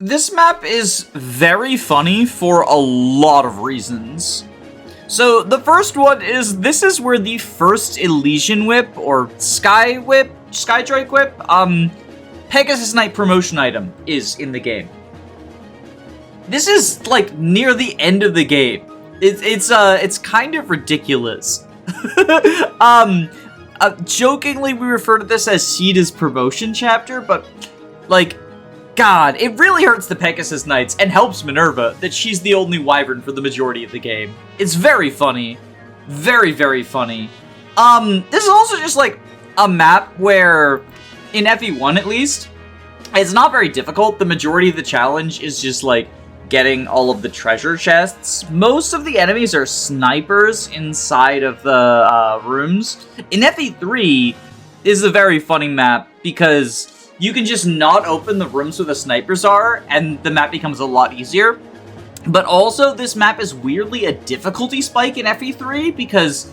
This map is very funny for a lot of reasons. So the first one is, this is where the first Elysian Whip, or Skydrake Whip, Pegasus Knight promotion item is in the game. This is, like, near the end of the game. It's kind of ridiculous. Jokingly, we refer to this as Sita's promotion chapter, but, like, God, it really hurts the Pegasus Knights and helps Minerva that she's the only wyvern for the majority of the game. It's very funny. Very, very funny. This is also just, like, a map where, in FE1 at least, it's not very difficult. The majority of the challenge is just, like, getting all of the treasure chests. Most of the enemies are snipers inside of the rooms. In FE3, this is a very funny map because you can just not open the rooms where the snipers are, and the map becomes a lot easier. But also, this map is weirdly a difficulty spike in FE3, because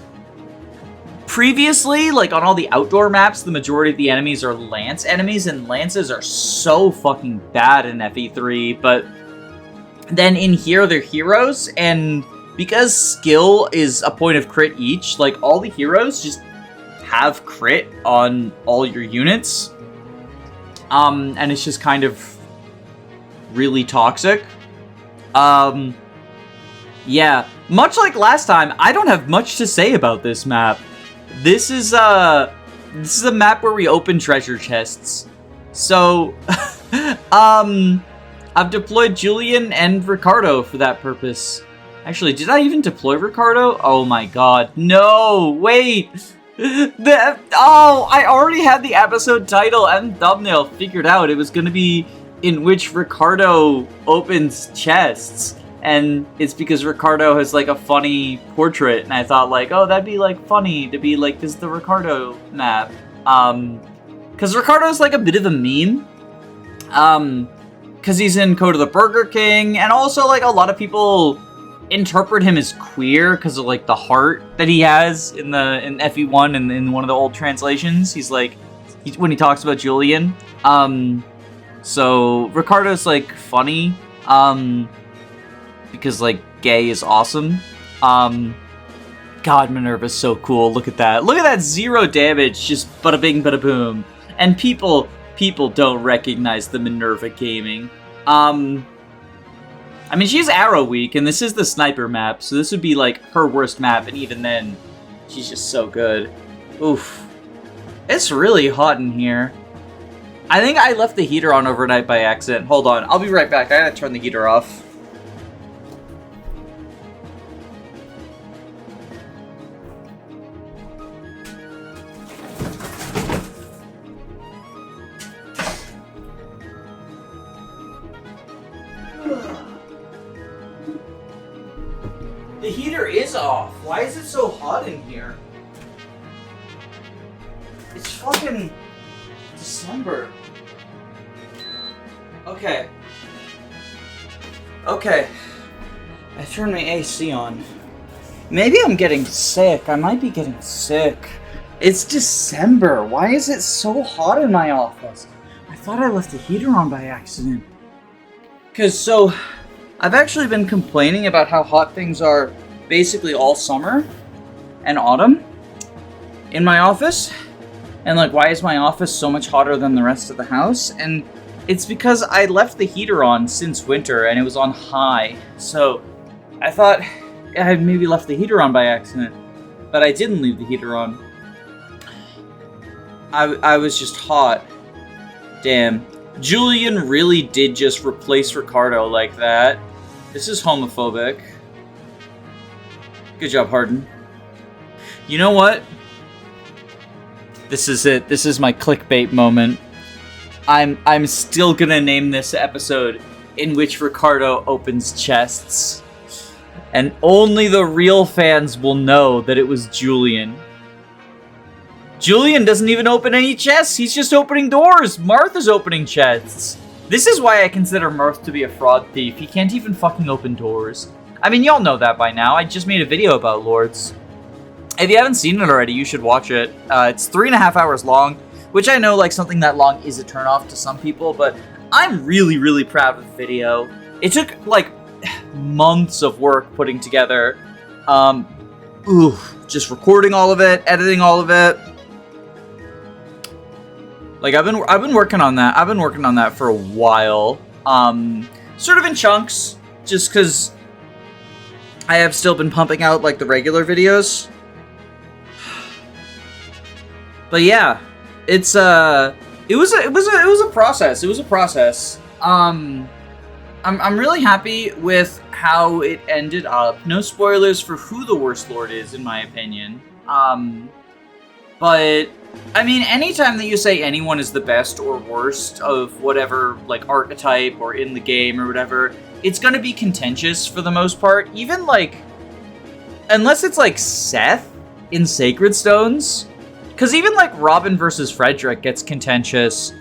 previously, like on all the outdoor maps, the majority of the enemies are lance enemies, and lances are so fucking bad in FE3, but then in here, they're heroes, and because skill is a point of crit each, like all the heroes just have crit on all your units. And it's just kind of really toxic. Yeah, much like last time, I don't have much to say about this map. This is a map where we open treasure chests. So, I've deployed Julian and Ricardo for that purpose. Actually, did I even deploy Ricardo? Oh my god, no, wait! I already had the episode title and thumbnail figured out. It was gonna be in which Ricardo opens chests, and it's because Ricardo has like a funny portrait, and I thought like, oh, that'd be like funny to be like, this is the Ricardo map. Because Ricardo's like a bit of a meme. Because he's in Code of the Burger King, and also like a lot of people interpret him as queer because of like the heart that he has in FE1 and in one of the old translations. He's like, when he talks about Julian. So Ricardo's like funny, because like gay is awesome. God, Minerva's so cool. Look at that. Look at that 0 damage, just bada bing, bada boom. And people don't recognize the Minerva gaming. I mean, she's arrow weak, and this is the sniper map, so this would be, like, her worst map, and even then, she's just so good. Oof. It's really hot in here. I think I left the heater on overnight by accident. Hold on, I'll be right back. I gotta turn the heater off. The heater is off. Why is it so hot in here? It's fucking December. Okay. Okay. I turned my AC on. Maybe I'm getting sick. I might be getting sick. It's December. Why is it so hot in my office? I thought I left the heater on by accident. I've actually been complaining about how hot things are basically all summer and autumn in my office. And like, why is my office so much hotter than the rest of the house? And it's because I left the heater on since winter and it was on high. So I thought I had maybe left the heater on by accident, but I didn't leave the heater on. I was just hot. Damn. Julian really did just replace Ricardo like that. This is homophobic. Good job, Harden. You know what? This is it. This is my clickbait moment. I'm still gonna name this episode in which Ricardo opens chests. And only the real fans will know that it was Julian. Julian doesn't even open any chests. He's just opening doors. Martha's opening chests. This is why I consider Marth to be a fraud thief. He can't even fucking open doors. I mean, y'all know that by now. I just made a video about Lords. If you haven't seen it already, you should watch it. It's 3.5 hours long, which I know, like, something that long is a turnoff to some people, but I'm really, really proud of the video. It took, like, months of work putting together. Just recording all of it, editing all of it. Like, I've been working on that. I've been working on that for a while. Sort of in chunks, just because I have still been pumping out, like, the regular videos. But yeah, it was a process. It was a process. I'm really happy with how it ended up. No spoilers for who the worst lord is, in my opinion. But I mean, anytime that you say anyone is the best or worst of whatever, like, archetype or in the game or whatever, it's gonna be contentious for the most part. Even, like, unless it's, like, Seth in Sacred Stones. Because even, like, Robin versus Frederick gets contentious.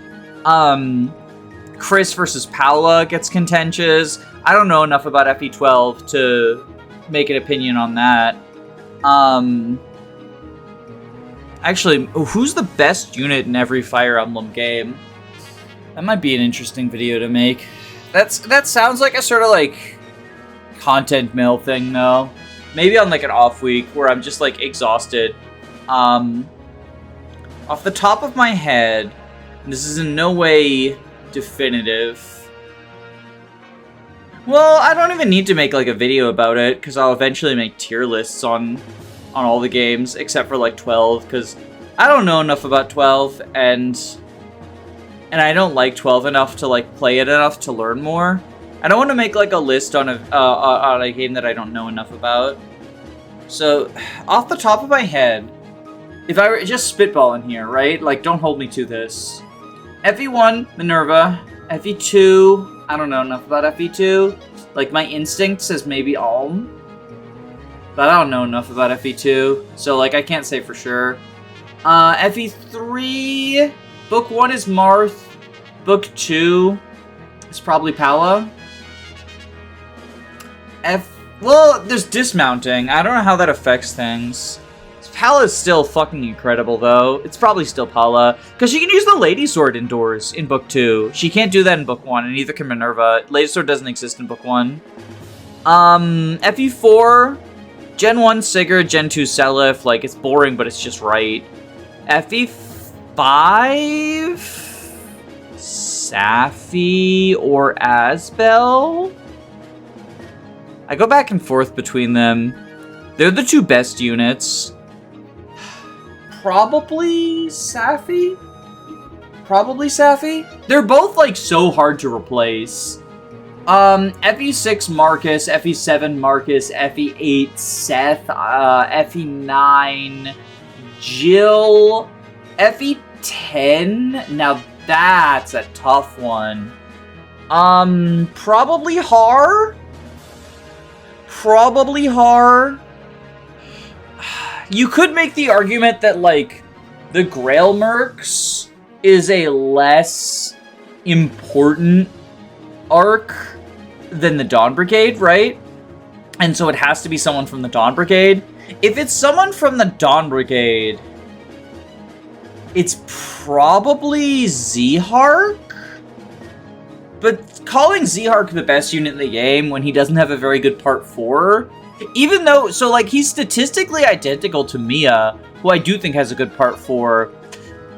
Chris versus Paula gets contentious. I don't know enough about FE12 to make an opinion on that. Actually, who's the best unit in every Fire Emblem game? That might be an interesting video to make. That sounds like a sort of, like, content mill thing, though. Maybe on, like, an off week where I'm just, like, exhausted. Off the top of my head, and this is in no way definitive. Well, I don't even need to make, like, a video about it, because I'll eventually make tier lists on all the games, except for, like, 12, because I don't know enough about 12, and I don't like 12 enough to, like, play it enough to learn more. I don't want to make, like, a list on a game that I don't know enough about. So, off the top of my head, if I were just spitballing here, right? Like, don't hold me to this. FE1, Minerva. FE2, I don't know enough about FE2. Like, my instinct says maybe Alm. But I don't know enough about FE2, so, like, I can't say for sure. FE3, Book 1 is Marth. Book 2 is probably Paula. Well, there's dismounting. I don't know how that affects things. Paula's still fucking incredible, though. It's probably still Paula. Because she can use the Lady Sword indoors in Book 2. She can't do that in Book 1, and neither can Minerva. Lady Sword doesn't exist in Book 1. FE4, Gen 1 Sigurd, Gen 2 Seliph. Like, it's boring, but it's just right. FE5, Safi or Asbel? I go back and forth between them. They're the two best units. Probably Safi? Probably Safi? They're both, like, so hard to replace. FE6 Marcus, FE7 Marcus, FE8 Seth, FE9 Jill, FE10? Now that's a tough one. Probably Har? Probably Har. You could make the argument that, like, the Grail Mercs is a less important arc than the Dawn Brigade, right? And so it has to be someone from the Dawn Brigade. If it's someone from the Dawn Brigade, it's probably Zehark? But calling Zehark the best unit in the game when he doesn't have a very good part 4... Even though, so, like, he's statistically identical to Mia, who I do think has a good part 4,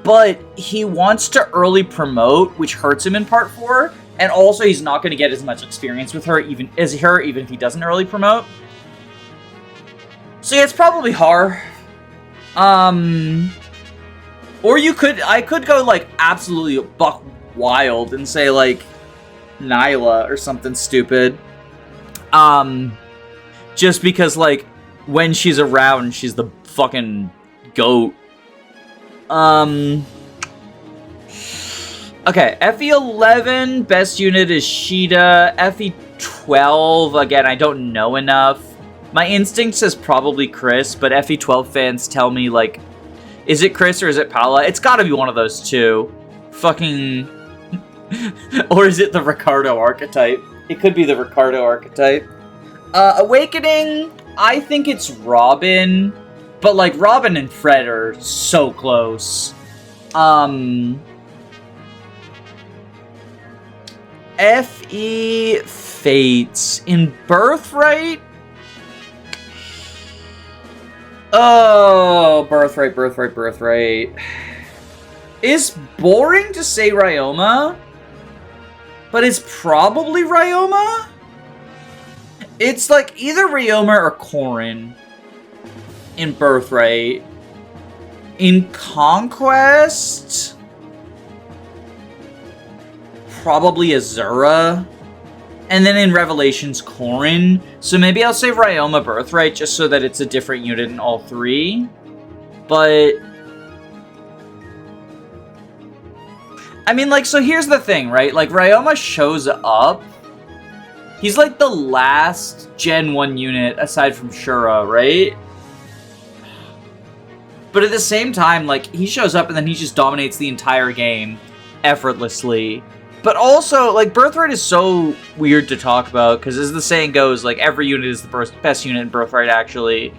but he wants to early promote, which hurts him in part 4, and also he's not going to get as much experience with her, even if he doesn't early promote. So yeah, it's probably Har. Or I could go, like, absolutely buck wild and say, like, Nyla or something stupid. Just because, like, when she's around, she's the fucking goat. Okay, FE11, best unit is Sheeta. FE12, again, I don't know enough. My instinct says probably Chris, but FE12 fans tell me, like, is it Chris or is it Paula? It's gotta be one of those two. Fucking... or is it the Ricardo archetype? It could be the Ricardo archetype. Awakening, I think it's Robin, but, like, Robin and Fred are so close. F.E. Fates. In Birthright? Oh, Birthright. It's boring to say Ryoma, but it's probably Ryoma? It's like either Ryoma or Corrin in Birthright. In Conquest, probably Azura. And then in Revelations, Corrin. So maybe I'll say Ryoma Birthright just so that it's a different unit in all three. But I mean, like, so here's the thing, right? Like, Ryoma shows up. He's like the last Gen 1 unit aside from Shura, right? But at the same time, like, he shows up and then he just dominates the entire game effortlessly. But also, like, Birthright is so weird to talk about, because as the saying goes, like, every unit is the best unit in Birthright, actually.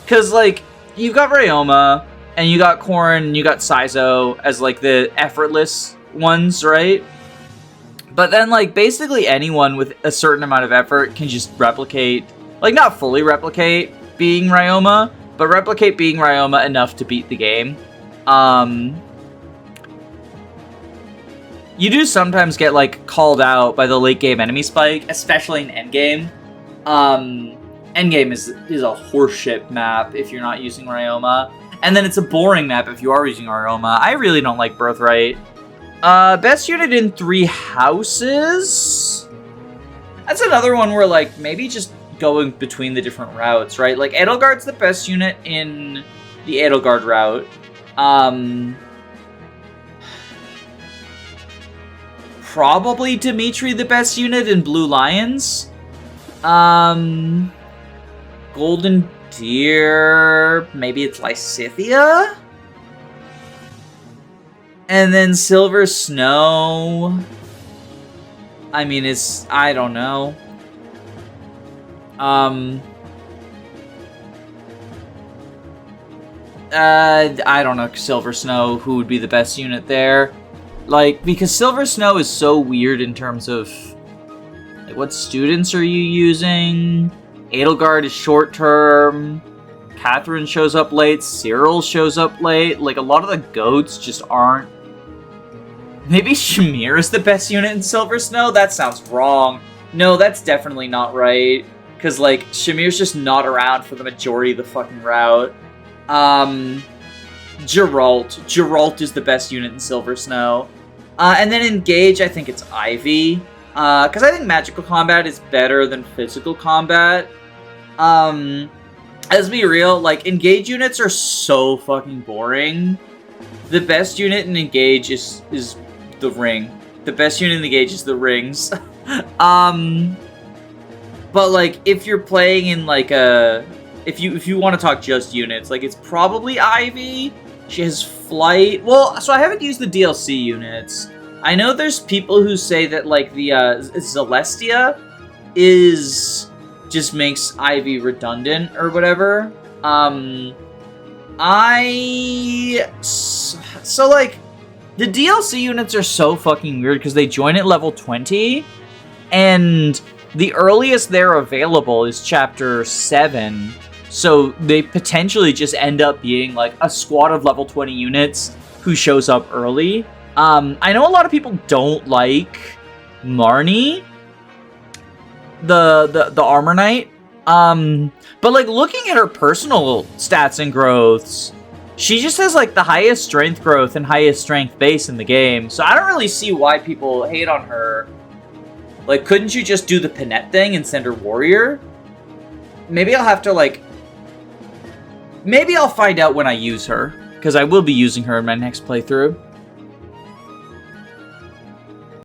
Because, like, you've got Ryoma, and you got Corrin, and you got Saizo as, like, the effortless ones, right? But then, like, basically anyone with a certain amount of effort can just replicate, like, not fully replicate being Ryoma, but replicate being Ryoma enough to beat the game. You do sometimes get, like, called out by the late game enemy spike, especially in endgame. Endgame is a horseshit map if you're not using Ryoma. And then it's a boring map if you are using Ryoma. I really don't like Birthright. Best unit in 3 houses? That's another one where, like, maybe just going between the different routes, right? Like, Edelgard's the best unit in the Edelgard route. Probably Dimitri the best unit in Blue Lions. Golden Deer, maybe it's Lysithea? And then Silver Snow. I mean, I don't know. I don't know, Silver Snow, who would be the best unit there? Like, because Silver Snow is so weird in terms of, like, what students are you using? Edelgard is short term. Catherine shows up late. Cyril shows up late. Like, a lot of the goats just aren't. Maybe Shamir is the best unit in Silver Snow? That sounds wrong. No, that's definitely not right. Because, like, Shamir's just not around for the majority of the fucking route. Geralt is the best unit in Silver Snow. And then in Gage, I think it's Ivy. Because I think magical combat is better than physical combat. Let's be real, like, Engage units are so fucking boring. The best unit in Engage is the Ring. The best unit in Engage is the Rings. But, like, if you're playing in, like, if you want to talk just units, like, it's probably Ivy. She has Flight. Well, so I haven't used the DLC units. I know there's people who say that, like, the Celestia just makes Ivy redundant or whatever. So, like, the DLC units are so fucking weird because they join at level 20, and the earliest they're available is Chapter 7, so they potentially just end up being, like, a squad of level 20 units who shows up early. I know a lot of people don't like Marnie, the Armor Knight, but, like, looking at her personal stats and growths, she just has, like, the highest strength growth and highest strength base in the game, so I don't really see why people hate on her. Like, couldn't you just do the Pinette thing and send her Warrior? Maybe I'll have to, like... Maybe I'll find out when I use her, because I will be using her in my next playthrough.